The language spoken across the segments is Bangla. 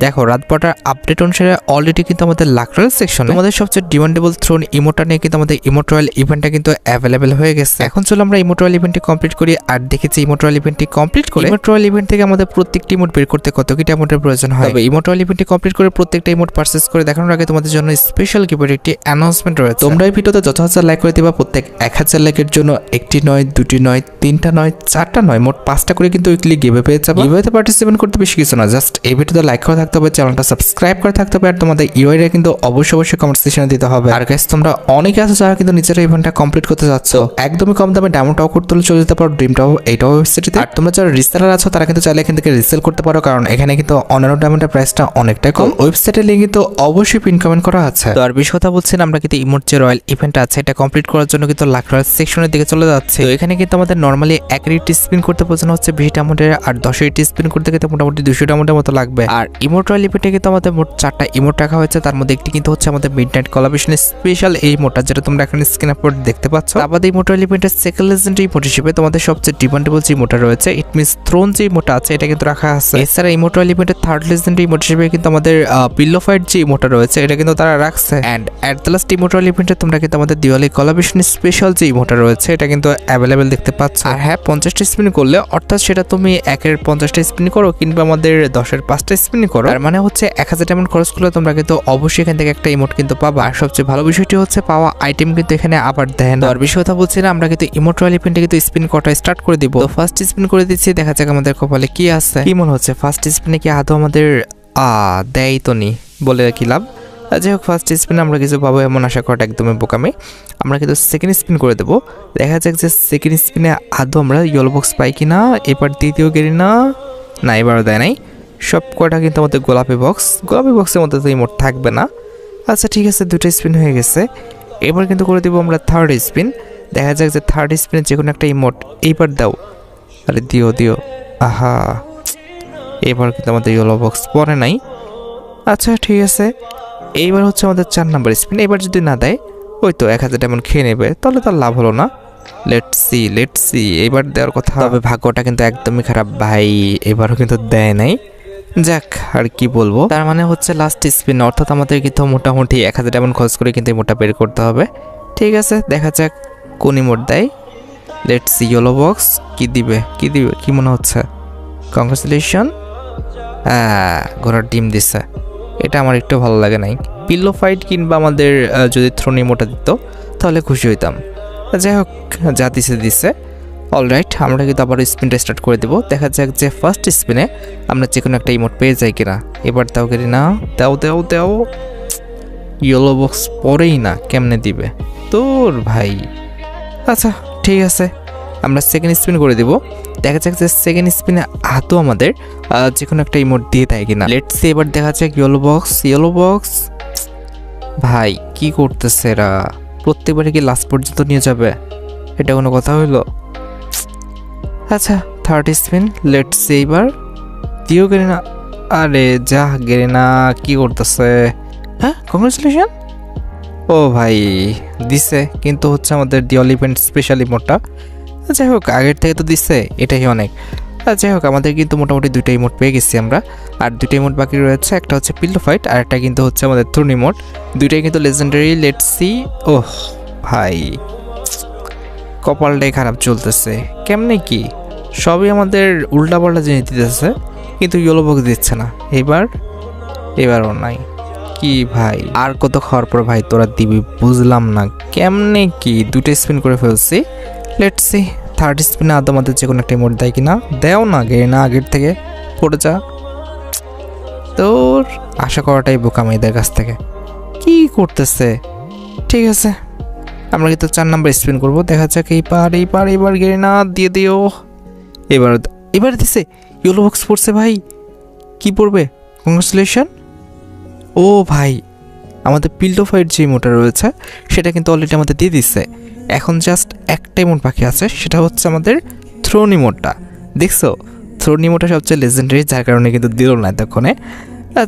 দেখো রাত 12টার আপডেট অনুসারে অলরেডি কিন্তু আমাদের লাক রয়্যাল সেকশনে আমাদের সবচেয়ে ডিমান্ডেবল থ্রোন ইমোটা নিয়ে কিন্তু আমাদের ইমোট রয়্যাল ইভেন্টটা কিন্তু অ্যাভেলেবেল হয়ে গেছে। এখন চলো আমরা ইমোট রয়্যাল ইভেন্টটি কমপ্লিট করি। আর দেখেছি ইমোট রয়্যাল ইভেন্টটি কমপ্লিট করে ইমোট রয়্যাল ইভেন্ট থেকে আমাদের প্রত্যেকটি ইমোট বের করতে কত কি ইমোটের প্রয়োজন হয়। তবে ইমোট রয়্যাল ইভেন্টটি কমপ্লিট করে প্রত্যেকটা ইমোট পারচেজ করে দেখানোর আগে তোমাদের জন্য স্পেশাল গিফটের একটি অ্যানাউন্সমেন্ট রয়েছে। তোমরা এই ভিডিওতে যত হাজার লাইক করে দিবা প্রত্যেক 1000 লাইকের জন্য একটি নয়, দুটি নয়, তিনটা নয়, চারটা নয়, মোট 5টা করে কিন্তু উইকলি গিভে পেয়ে যাবে। গিভেতে পার্টিসিপেট করতে বেশি কিছু না, জাস্ট এই ভিডিওতে লাইক করে থাকতে হবে, চ্যানেলটা সাবস্ক্রাইব করে থাকতে হবে, আর তোমাদের ইউআইডি কিন্তু অবশ্যই কমেন্ট সেকশনে দিতে হবে। আর গাইস তোমরা অনেকে আছো যারা কিন্তু নিজের ইভেন্টটা কমপ্লিট করতে যাচ্ছ, একদমই কম দামে ডায়মন্ড টাও করতে চলে যেতে পারো ড্রিম টাও এইটাও ওয়েবসাইটে। আর তোমরা যারা রিসেলার আছো তারা কিন্তু চাইলে এখান থেকে রিসেল করতে পারো, কারণ এখানে কিন্তু অন্যান্য ডায়মন্ডের প্রাইসটা অনেকটাই কম। ওয়েবসাইটের লিংক কিন্তু অবশ্যই পিন কমেন্ট করা আছে। তো আর বেশি কথা বলছি না, আমরা কিন্তু ইমোট যে রয়্যাল ইভেন্ট আছে এটা কমপ্লিট করার জন্য কিন্তু লাক রয়্যাল সেকশনের দিকে চলে যাচ্ছে। তো এখানে কিন্তু আমাদের নরমালি 1 স্পিন করতে প্রয়োজন হচ্ছে 20 ডায়মন্ডের, আর 10 স্পিন করতে গেলে মোটামুটি 200 ডায়মন্ডের মতো লাগবে। আর ইমোট রয়্যাল ইভেন্টে কিন্তু আমাদের মোট 4টা ইমোট রাখা হয়েছে, তার মধ্যে একটি কিন্তু হচ্ছে আমাদের মিডনাইট কোলাবরেশনের স্পেশাল এই ইমোটটা, যেটা তোমরা এখানে স্ক্রিন আপলোড দেখতে পাচ্ছ। আমাদের ইমোট রয়্যাল ইভেন্টের সেকেন্ড লেজেন্ডারি ইমোট হিসেবে তোমাদের সবচেয়ে ডিমান্ডেবল যে ইমোটটা রয়েছে, ইট মিনস থ্রোন যে ইমোটটা আছে এটা কিন্তু রাখা আছে। এছাড়া ইমোট রয়্যাল ইভেন্টের থার্ড লেজেন্ডারি ইমোট হিসেবে কিন্তু আমাদের পিলো ফাইট যে ইমোটটা রয়েছে এটা কিন্তু তারা রাখছে। And at the last emote royale ইভেন্টে তোমরা কিন্তু আমাদের দিওয়ালি কোলাবরেশনের স্পেশাল যে ইমোটটা রয়েছে এটা কিন্তু অ্যাভেলেবেল দেখতে পাচ্ছ। আর হ্যাঁ, 50টা স্পিন করলে, অর্থাৎ সেটা তুমি 1-এর 50টা স্পিন করো কিংবা আমাদের 10-এর 5টা স্পিন করো, তার মানে হচ্ছে 1000 ডায়মন্ড খরচ করলে তোমরা কিন্তু অবশ্যই এখান থেকে একটা ইমোট কিন্তু পাবা। আর সবচেয়ে ভালো বিষয়টি হচ্ছে পাওয়া আইটেম কিন্তু এখানে আবার দেয় না। আর বেশি কথা বলছি না, আমরা কিন্তু ইমোট রয়্যাল ইভেন্টে কিন্তু স্পিন করা স্টার্ট করে দিব। তো ফার্স্ট স্পিন করে দিচ্ছি, দেখা যাক আমাদের কপালে কি আছে। কি মনে হচ্ছে ফার্স্ট স্পিনে কি আদৌ আমাদের দেয় তো নি বলে কি লাভ। যাই হোক, ফার্স্ট স্পিনে আমরা কিছু পাবো এমন আশা করাটা একদমই বোকামি। আমরা কিন্তু সেকেন্ড স্পিন করে দেবো, দেখা যাক যে সেকেন্ড স্পিনে আদৌ আমরা ইয়েলো বক্স পাই কি না। এবার দ্বিতীয় গেরি না, এবারও দেয় নাই। সব কয়টা কিন্তু আমাদের গোলাপি বক্সের মধ্যে তো ইমোট থাকবে না। আচ্ছা ঠিক আছে, 2টা স্পিন হয়ে গেছে। এবার কিন্তু করে দিব আমরা থার্ড স্পিন, দেখা যাক যে থার্ড স্পিনে যে কোনো একটা ইমোট এইবার দাও। আরে দিও, আহা, এবার কিন্তু আমাদের ইয়েলো বক্স পরে নাই। আচ্ছা ঠিক আছে, এইবার হচ্ছে আমাদের 4 নাম্বার স্পিন। এবার যদি না দেয়, ওই তো 1000 ডায়মন্ড খেয়ে নেবে, তাহলে তার লাভ হলো না। লেটস সি এবার দেওয়ার কথা। তবে ভাগ্যটা কিন্তু একদমই খারাপ ভাই, এবারও কিন্তু দেয় নাই। যাক, আর কি বলবো। তার মানে হচ্ছে লাস্ট স্পিন, অর্থাৎ আমাদের কিন্তু মোটামুটি 1000 ডায়মন্ড খরচ করে কিন্তু ইমোটটা বের করতে হবে। ঠিক আছে, দেখা যাক কোন ইমোট দেয়। লেটস সি ইয়েলো বক্স কি দিবে কি মনে হচ্ছে। কংগ্রাচুলেশন, ঘোড়ার ডিম দিছে, এটা আমার একটু ভালো লাগে নাই। পিলো ফাইট কিংবা আমাদের যদি থ্রোন ইমোটটা দিত তাহলে খুশি হইতাম। যাই হোক, যা দিছে। অলরাইট, আমরা কিন্তু আবার স্পিনটা স্টার্ট করে দেবো, দেখা যাক যে ফার্স্ট স্পিনে আমরা যে কোনো একটা ইমোট পেয়ে যাই কিনা। এবার দাও গেরি না, দাও। ইয়েলো বক্স পরেই না, কেমনে দিবে তোর ভাই। আচ্ছা ঠিক আছে, আমরা সেকেন্ড স্পিন করে দেবো, দেখা যাক যে সেকেন্ড স্পিনে আদৌ আমাদের যে কোনো একটা ইমোট দিয়ে দেয় কিনা। লেটস সি, এবার দেখা যাক ইয়েলো বক্স। ভাই কি করতেছে এরা, প্রত্যেকবারে কি লাস্ট পর্যন্ত নিয়ে যাবে? এটা কোনো কথা হইলো? আচ্ছা থার্ড স্পিন, লেটস সি, এবার দিও গেরি না। আরে যা গেরি না, কি করতেছে? হ্যাঁ, কংগ্রাচুলেশন। ও ভাই দিছে, কিন্তু হচ্ছে আমাদের দিওয়ালি ইভেন্ট স্পেশাল ইমোটটা। যাই হোক, আগের থেকে তো দিচ্ছে, এটাই অনেক। যাই হোক, আমাদের কিন্তু মোটামুটি 2টা ইমোট পেয়ে গেছি আমরা, আর 2টা ইমোট বাকি রয়েছে। একটা হচ্ছে পিলো ফাইট, আর একটা কিন্তু হচ্ছে আমাদের থ্রোন ইমোট। 2টাই কিন্তু লেজেন্ডারি। Let's see. ওহ ভাই, কপালটাই খারাপ চলতেছে। কেমনে কি সবই আমাদের উল্টাপাল্টা জিনিস দিতেছে, কিন্তু ইয়েলো বক্স দিচ্ছে না। এবারও নাই। কি ভাই, আর কত খাওয়ার পর ভাই তোরা দিবি বুঝলাম না, কেমনে কি 2টা স্পিন করে ফেলছি। লেটস সি থার্ড স্পিনে আদৌ আমাদের যে কোনো একটা ইমোট দেয় কিনা। দেও না গেরি না, আগের থেকে পড়ে যা। তোর আশা করাটাই বোকামি এদের কাছ থেকে। কি করতেছে? ঠিক আছে, আমরা কিন্তু 4 নাম্বার স্পিন করবো, দেখা যাক এবার গেরি না, দিয়ে দিও। এবার দিছে, ইয়েলো বক্স পড়ছে ভাই। কি পড়বে? কংগ্রাচুলেশন। ও ভাই, আমাদের পিলো ফাইট যে ইমোটটা রয়েছে সেটা কিন্তু অলরেডি আমাদের দিয়ে দিচ্ছে। এখন জাস্ট একটা ইমোট বাকি আছে, সেটা হচ্ছে আমাদের থ্রোন ইমোটটা। দেখছো, থ্রোন ইমোটটা সবচেয়ে লেজেন্ডারি, যার কারণে কিন্তু দিল না এতক্ষণে।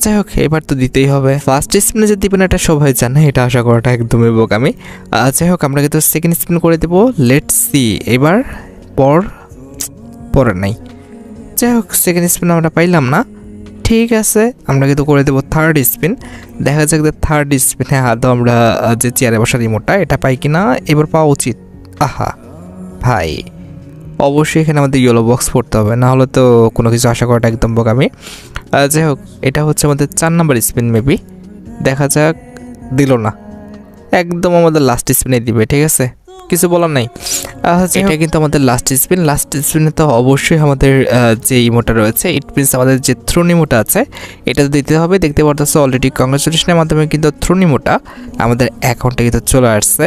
যাই হোক, এবার তো দিতেই হবে। ফার্স্ট স্পিনে যে দিবেন এটা সবাই জানে, এটা আশা করাটা একদমই বোকামি। যাই হোক, আমরা কিন্তু সেকেন্ড স্পিন করে দেবো। লেটস সি, এবার পরে নাই। যাই হোক, সেকেন্ড স্পিন আমরা পাইলাম না। ঠিক আছে, আমরা কিন্তু করে দেবো থার্ড স্পিন। দেখা যাক যে থার্ড স্পিনে আদৌ আমরা যে চেয়ারে বসার ইমোটটা এটা পাই কিনা। এবার পাওয়া উচিত। আহা ভাই, অবশ্যই এখানে আমাদের ইয়েলো বক্স পড়তে হবে, না হলে তো কোনো কিছু আশা করাটা একদম বোকামি। যাই হোক, এটা হচ্ছে আমাদের 4 নাম্বার স্পিন মেবি। দেখা যাক, দিল না, একদম আমাদের লাস্ট স্পিনে দিবে। ঠিক আছে, কিছু বলার নাই। এটা কিন্তু আমাদের লাস্ট স্পিন। লাস্ট স্পিনে তো অবশ্যই আমাদের যে ইমোটা রয়েছে, ইট মিনস আমাদের যে থ্রোন ইমোটা আছে এটা তো দিতে হবে। দেখতে পারতেছো অলরেডি কংগ্রেচুলেশনের মাধ্যমে কিন্তু থ্রোন ইমোটা আমাদের অ্যাকাউন্টে কিন্তু চলে আসছে।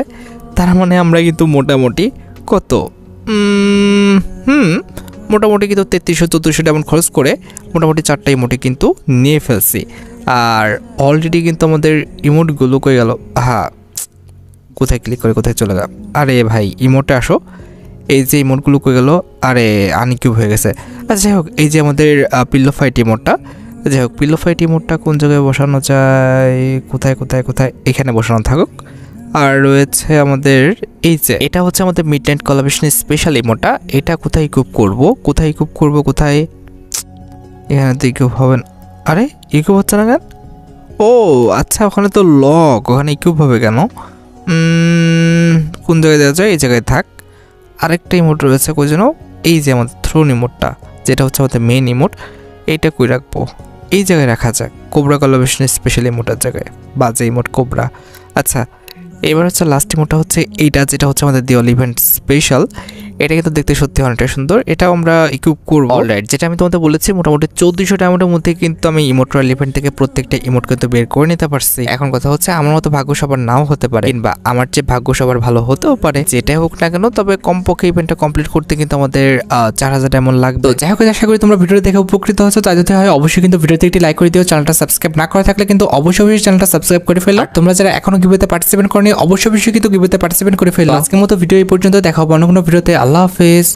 তার মানে আমরা কিন্তু মোটামুটি কত মোটামুটি কিন্তু 3300-3400 ডায়মন্ড খরচ করে মোটামুটি 4টা ইমোটে কিন্তু নিয়ে ফেলছি। আর অলরেডি কিন্তু আমাদের ইমোটগুলো কই গেল? হ্যাঁ, কোথায় ক্লিক করে কোথায় চলে গেল? আরে ভাই, ইমোটে আসো। এই যে ইমোটগুলো কই গেল? আরে আনকিউব হয়ে গেছে। আচ্ছা যাই হোক, এই যে আমাদের পিল্লো ফাইট ইমোটটা, যাই হোক পিল্লো ফাইট ইমোটটা কোন জায়গায় বসানো যায়? কোথায় কোথায় কোথায়? এখানে বসানো থাকুক। আর রয়েছে আমাদের এই যে, এটা হচ্ছে আমাদের মিড নাইট কোলাবরেশনের স্পেশাল ইমোটা। এটা কোথায় ইকুইপ করব? কোথায়? এখানে তো ইকুইপ হবে না। আরে ইকুইপ হচ্ছে না কেন? ও আচ্ছা, ওখানে তো লক, ওখানে ইকুইপ হবে কেন? কোন জায়গায় দেওয়া যায়? এই জায়গায় থাক। আরেকটা ইমোট রয়েছে কই যেন? এই যে আমাদের থ্রোন ইমোটটা, যেটা হচ্ছে আমাদের মেইন ইমোট, এইটা কই রাখবো? এই জায়গায় রাখা যাক, কোবরা কোলাবরেশনের স্পেশাল ইমোটের জায়গায়, বাজে ইমোট কোবরা। আচ্ছা, এবার হচ্ছে লাস্ট ইমোটটা হচ্ছে এইটা, যেটা হচ্ছে আমাদের দিওয়ালি ইভেন্ট স্পেশাল। এটা কিন্তু দেখতে সত্যি অনেকটা সুন্দর। এটা আমরা ইকুইপ করবো। অলরাইট, যেটা আমি তোমাদের বলেছি মোটামুটি 1400 ডায়মন্ডের মধ্যে কিন্তু আমি ইমোটরাল ইভেন্ট থেকে প্রত্যেকটা ইমোট কিন্তু বের করে নিতে পারছি। এখন কথা হচ্ছে, আমার মতো ভাগ্য সবার নাও হতে পারে, কিংবা আমার যে ভাগ্য সবার ভালো হতেও পারে। যেটাই হোক না কেন, তবে কমপক্ষে ইভেন্টটা কমপ্লিট করতে কিন্তু আমাদের 4000 ডায়মন্ড লাগবে। যাই হোক, আশা করি তোমরা ভিডিওটা দেখে উপকৃত হয়েছো। তাই যদি হয় অবশ্যই কিন্তু ভিডিওতে একটি লাইক করে দিও। চ্যানেলটা সাবস্ক্রাইব না করা থাকলে কিন্তু অবশ্যই চ্যানেলটা সাবস্ক্রাইব করে ফেলো। তোমরা যারা এখনো গিভওয়েতে পার্টিসিপেট করনি, অবশ্যই কিন্তু গিভওয়েতে পার্টিসিপেট করে ফেলো। আজকের মতো ভিডিও এই পর্যন্ত, দেখা হবে অন্য কোনো ভিডিওতে। আল্লাহ হাফেজ।